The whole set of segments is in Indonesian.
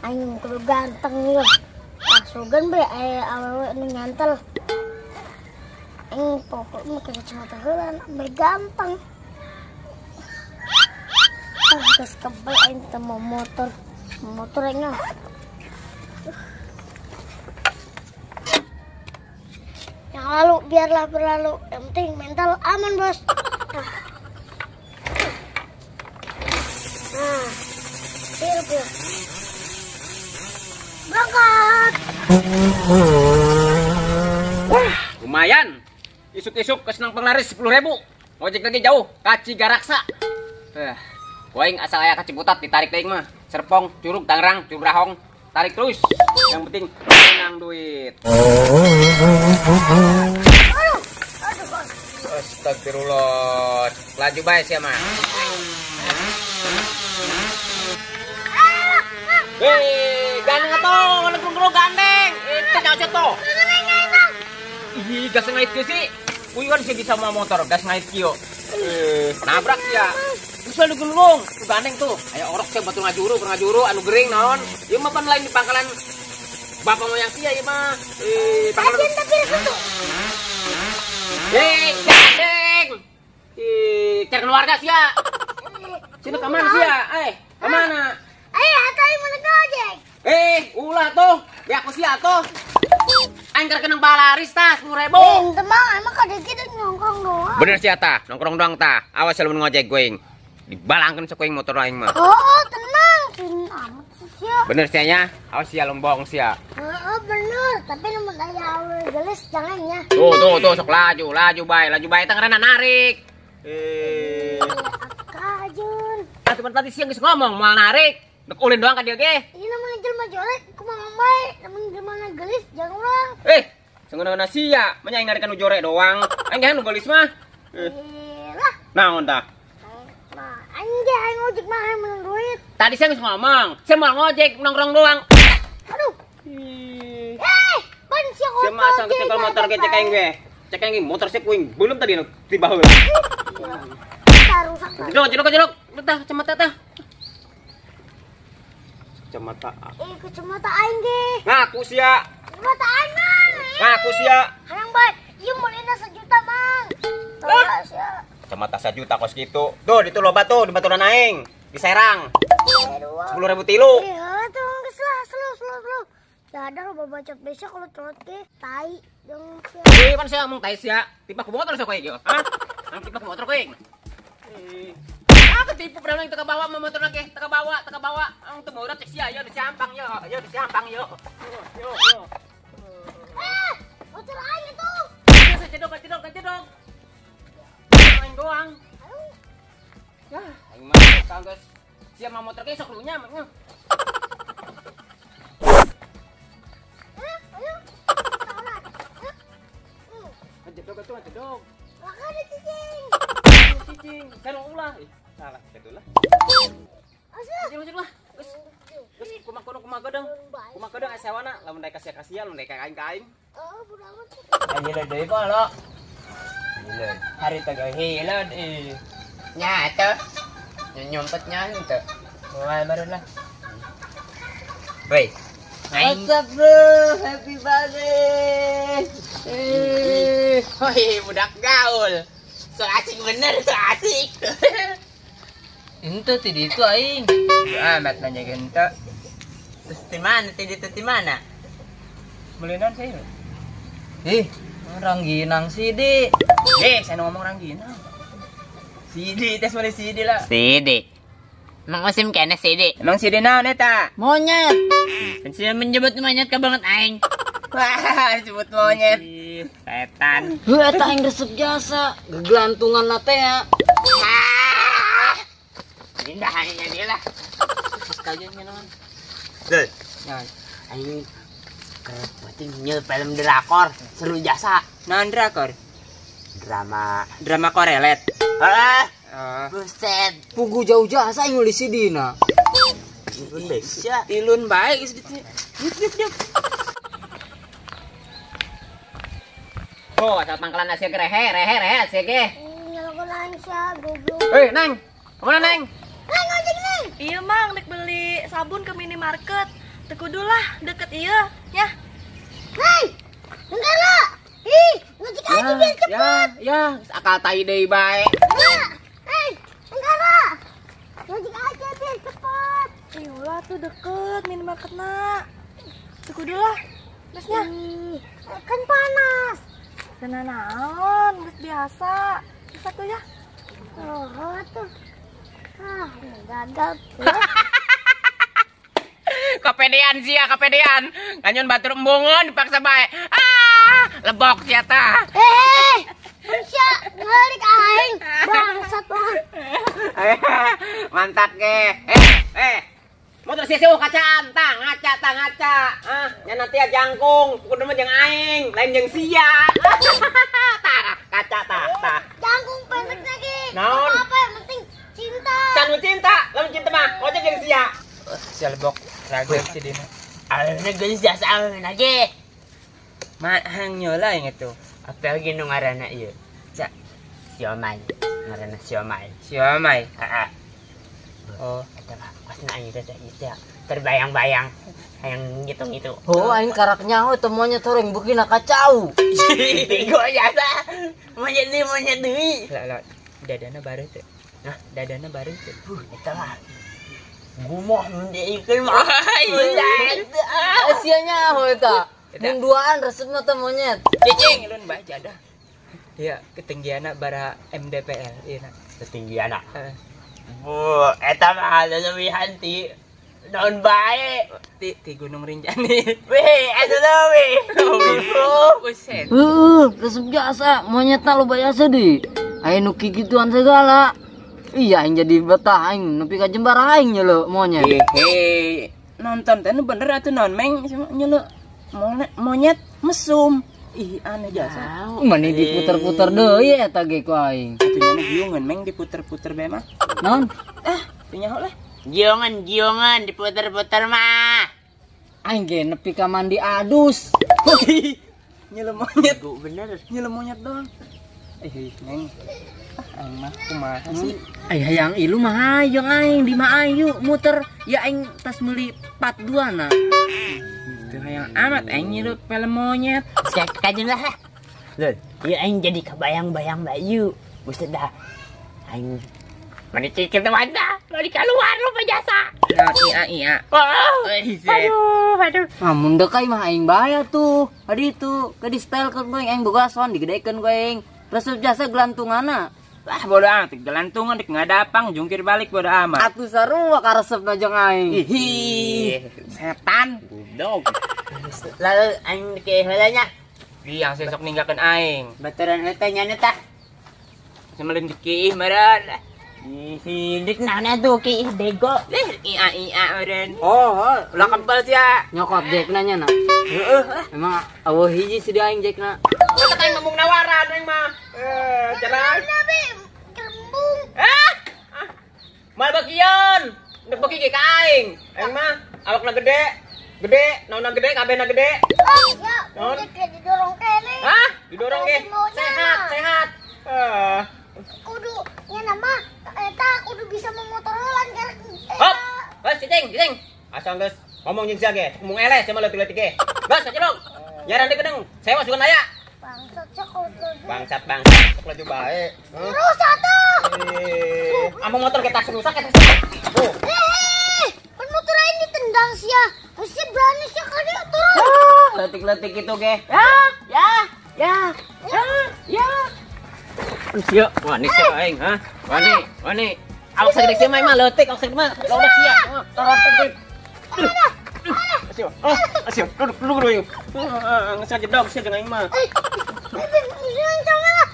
Aing kudu ganteng yo. Pasugan be awewe nu nyantel. Aing pokok make kacamata heulan be ganteng. Geus kebal aing teu mau motor. Motor aing mah. Yang lalu biarlah berlalu. Yang penting mental aman, Bos. Nah, siap ya. Berangkat. Lumayan. Isuk-isuk kesenang penglaris 10.000. Ngojek lagi jauh, kaci garaksa. Waing asal aya kaciputat ditarik teuing mah. Serpong, Curug, Tangerang, Curug Rahong, tarik terus. Yang penting menang duit. Astagfirullah. Laju bae sia mah. Hei, gandeng atuh, ngegrung gandeng. Itu nyocot tuh. Ih, gas ngait ke sih. Kuy kan sih bisa mau motor, gas ngait kieu. Nabrak sia. Terus lu gulung, tuh gandeng tuh. Aya orok sia batu ngajuru anu gering naon. Ieu mah pan lain di pangkalan bapak moyang sia ieu mah. Pangkalan tapi satu. Gandeng. Cari keluarga sia. Sini ke mana sia? Ke mana? Atai mau ngojek. Ulah tuh. Ya aku sia tuh. Angker kenang balaris tah 10.000. Teu mah emang kada kitu nongkrong doang. Bener sia tah, nongkrong doang tah. Awas lamun ngojek going. Dibalangkeun sa kuing motor aing mah. Oh, tenang. Amat sia. Bener sia nya. Awas sia lombong sia. Bener, tapi namun aya awe gelis jangan ya. Tuh sok laju bae teh ngaranna narik. Kajun. Teman tadi siang geus ngomong moal narik. Dek ulin doang ka dieu ge. Ini namanya jelema jolek, kumaha bae, namun gimana gelis jangan urang. Sengeuna sia, menyaing narikan nu jore doang. Aing ge nu gelis mah. Lah. Naon tah? Nah, anjing aing ngojek mah menang duit. Tadi saya geus ngomong, saya mau ngojek nongkrong doang. Aduh. Ban sia Sia mah asal kecekel motor ge cek aing ge. Cek aing motor sia kuing belum tadi nu tiba heula. Rusak. Jedok. Tah kacamata tah. Kacamata. Kacamata aing ge. Ngaku sia. Kacamata aing mah. Ngaku sia. Hayang bae, ieu mulina 1 juta, Mang. Tolong sia. Kacamata 1 juta kos kitu. Tuh ditu loba tuh di baturan aing. Di Serang. 10.000 tilu. Iya, tuh geus lah, slow. Sadar babacot besok kalau trot ke tai dong. Pan sia mung tai sia. Tiba ku motor sia koe ge. Ang tiba ku motor koe. Ketipu padahal yang teka bawa motor lagi, teka bawa. Ang teu meureut cek sia, yo disiampang yo. Motor aing itu. Cedok. Main doang. Ya, aing mah kanggeus sia mah motor ge sok lunya mah. Cedok. Laka ada Cicing. Kan ulah. Salah, betul lah. Cicing lah. Geus kumaha gedeng. Kumaha gedeng asewana lamun daek kasia-kasia lamun daek kain-kain. Bodo amat. Ayo deui po lo. Hari tagay hilod Nya atuh. Nyompetnya atuh. Mulai baru lah. Woi. What's up bro? Happy birthday. Woi, budak gaul. So asik bener, so asik. Ente tadi itu aing. Amat nanya gente. Terus di mana? Tadi itu di mana? Melinan saya. Rangginang Sidi. Saya ngomong Rangginang. Sidi, tes mana Sidi lah. Sidi. Emang musim kene Sidi. Emang Sidi naon eta? Monyet. Pensiun menyebut monyet ka banget aing. Wah, disebut monyet. Setan. Eta aing resep jasa, gegelantungan na teh ya. Indahannya dia lah. Kayaknya naon. Dul. Naon? Aing kerep penting nyel film drakor, seru jasa. Naon drakor? Drama korelet. Buset, pugu jauh jasa aing nulis di dina. Indonesia. Tilun bae geus ditu. Yuk. Oh, asal pangkalan Asia ge rehe Asia ge. Nyalakan sia goblok. Neng. Kemana, Neng? Ngojek, Neng. Iya mang, nek beli sabun ke minimarket. Tekudulah deket iya, ya. Hei, enggak lah. Ih, ngecek aja biar cepet. Ya, akal tai deui bae. Enggak. Hei, enggak lah. Ngecek aja biar cepet. Iyalah tuh deket minimarketna. Tekudulah, gasnya. Kan panas. Kena naon, geus biasa. Bisa tuh ya. Oh, tuh. Ah, gagal. Kepedean sia, kepedean. Kanyon batur embungeun dipaksa bae. Lebok sia tah. Manusia ngalik aing. Bangsat banget. Mantap ge. Motor sia kacaan tah, ngaca. Nya nanti ya jangkung, kudu mah jeung aing, lain jeung sia. Tah, kaca tah. Jangkung pendek lagi. Naon? Apa yang penting cinta. Can cinta, lamun cinta mah ojek jeung sia. Sia lebok raga si dina. Alena geus jasa lagi. Mahang nyola yang itu. Apa lagi nu ngaranna ieu? Cak. Siomay. Ngaranna siomay. Siomay. Heeh. Oh, Eta mah pasna ieu teh ieu terbayang-bayang hayang ngitung itu. Oh, aing karaknya teu monyet horeng bukina kacau. Bego jasa. Monyet deui. lah dadana bareu teh. Nah, dadana bareu teh. Eta mah gumoh mendeikeun mah. Asianya ho eta. Mun duaan resep mah teu monyet. Cicing ulun bae jadah. Iya, ketinggianna bara MDPL ieu na. Ketinggianna. Heeh. Bu, eta mah leuwih ti naon bae. Ti Gunung Rinjani. Weh, atuh leuwih. Buset. Resep biasa monyetna loba biasa di. Aing nu kikituan segala. Iya aing jadi betah aing nepi ka jembar aing nyeleu monyet. Nonton teh nu bener atuh naon meng nyeleu monyet mesum. Ih, aneh jasa. Mani diputer-puter deui eta ge ku aing. Atunya nu giungeun meng diputer-puter bae mah. Naon? Teu nyaho lah. Giongan diputer-puter mah. Aing ge nepi ka mandi adus. Nyeleu monyet. Gu bener. Nyeleu monyet doang. Neng. Aing mah kumaha sih? Ai hayang ilu mah hayang aing di mah ayu muter ya aing tas meuli part 2 na. Teu hayang amat aing nyeleu film monyet. Sekali kajen lah. Lun, ieu aing jadi kebayang-bayang bayu. Buset dah. Aing mani cikir teman dah. Mani keluar rupa jasa. Iya. Oh. Aduh. Mun dekai mah aing baya tuh. Hadi itu ke di style ke aing boga sound digedekeun ku aing. Resep jasa gelantunganna. Lah bodo amat, gelantungan dik ngadapang jungkir balik bodo amat. Atuh sarua ka resep jeung aing. Ih, setan. Dog. Lalu aing ke heulanya. Yang sesok ninggalkeun aing. Baturan eta nya tah. Semelin dikih meureun. Hidik naon atuh ki bego. Iya meureun. Oh, ulah kempel sia. Nyokot jekna nya na. Heeh. Emang eueuh hiji si aing jekna. Kata aing ngomong nawaran aing mah. Cerah. Kembung. Mal bagian. Ndek bagi ge ka aing. Aing mah awakna gede. Gede, naonna gede, kabehna gede. Ya, Naon? udah kayak didorong kene. Hah? Didorong ge. Maunya. Sehat. Kudu nya nama eta kudu bisa memotor heula kan. Hop. Bos, cicing. Asal geus ngomong jeung sia ge. Ngomong eleh sama leutik-leutik ge. Bos, sajelog. Nyaran di gedeng. Sewa sugan aya. Bangsat cokot. Bangsat. Sok laju bae. Terus atuh. Among motor kita rusak eta. Oh. Kan motor aing ditendang sia. Mesti berani sia ka dia turun. Letik-letik itu ge. Ya. Sia, wani sia aing, ha? Wani. Awak sagede sia mah leutik, awak sagede mah loba sia. Tarot. Asio. Duduk yuk. Ngeus jedog sia jeung aing mah.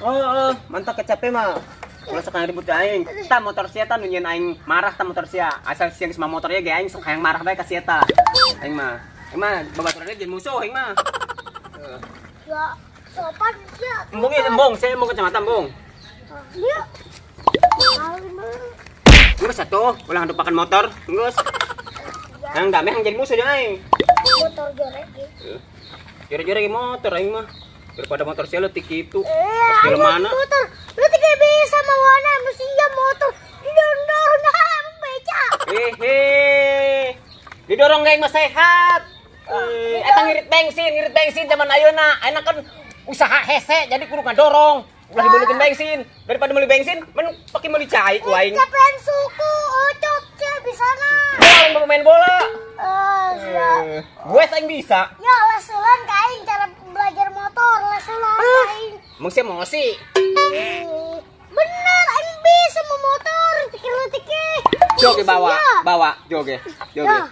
Oh, mantap kecape mah. Ulah sok ribut ka aing. Tah motor sia tah nu nyeun aing marah tah motor sia. Asal sia geus mah motor ge aing sok hayang marah bae ka sia tah. Aing mah babaturan ge jeung musuh aing mah. Ya, sopan sia. Embung, saya mau kecamatan, Bung. Dia. Terus satu, ulah handupakan motor, terus. Yang damai yang jadi musuh jeung aing. Motor jorek ge. Jore-jore ge motor aing mah. Daripada motor sia leutik kitu. Ayo mana? motor. Lu tidak bisa mawana mesin motor. Didorong emang beca. Didorong geng mah sehat. Eta ngirit bensin zaman ayeuna. Ayeuna kan usaha hese jadi kudu ngadorong. Ulah dibelikin bensin. Daripada beli bensin, men pakai meuli cai ku aing. Capean suku, ocot bisa na. Aing mau main bola. Siap. Gue aing bisa. Ya lesulan ka aing cara belajar motor, lesulan ka aing. Mung sih emosi. Bener, aing bisa memotor, tikir-tikir. Joge bawa, joge. Ya.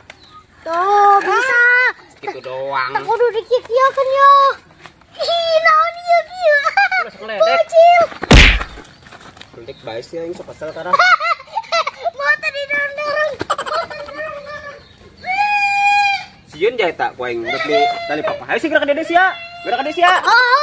Tuh, bisa. Gitu doang. Tak kudu dikit-kieukeun yo. Ih, naon ieu kieu? Masuk ledek. Bocil. Ledek bae sih aing sok kesel karang. Motor didorong-dorong. Sieun jae tak ku aing rek di tali papa. Hayu sih gerak ka Dede sia. Gerak ka Dede sia. Oh,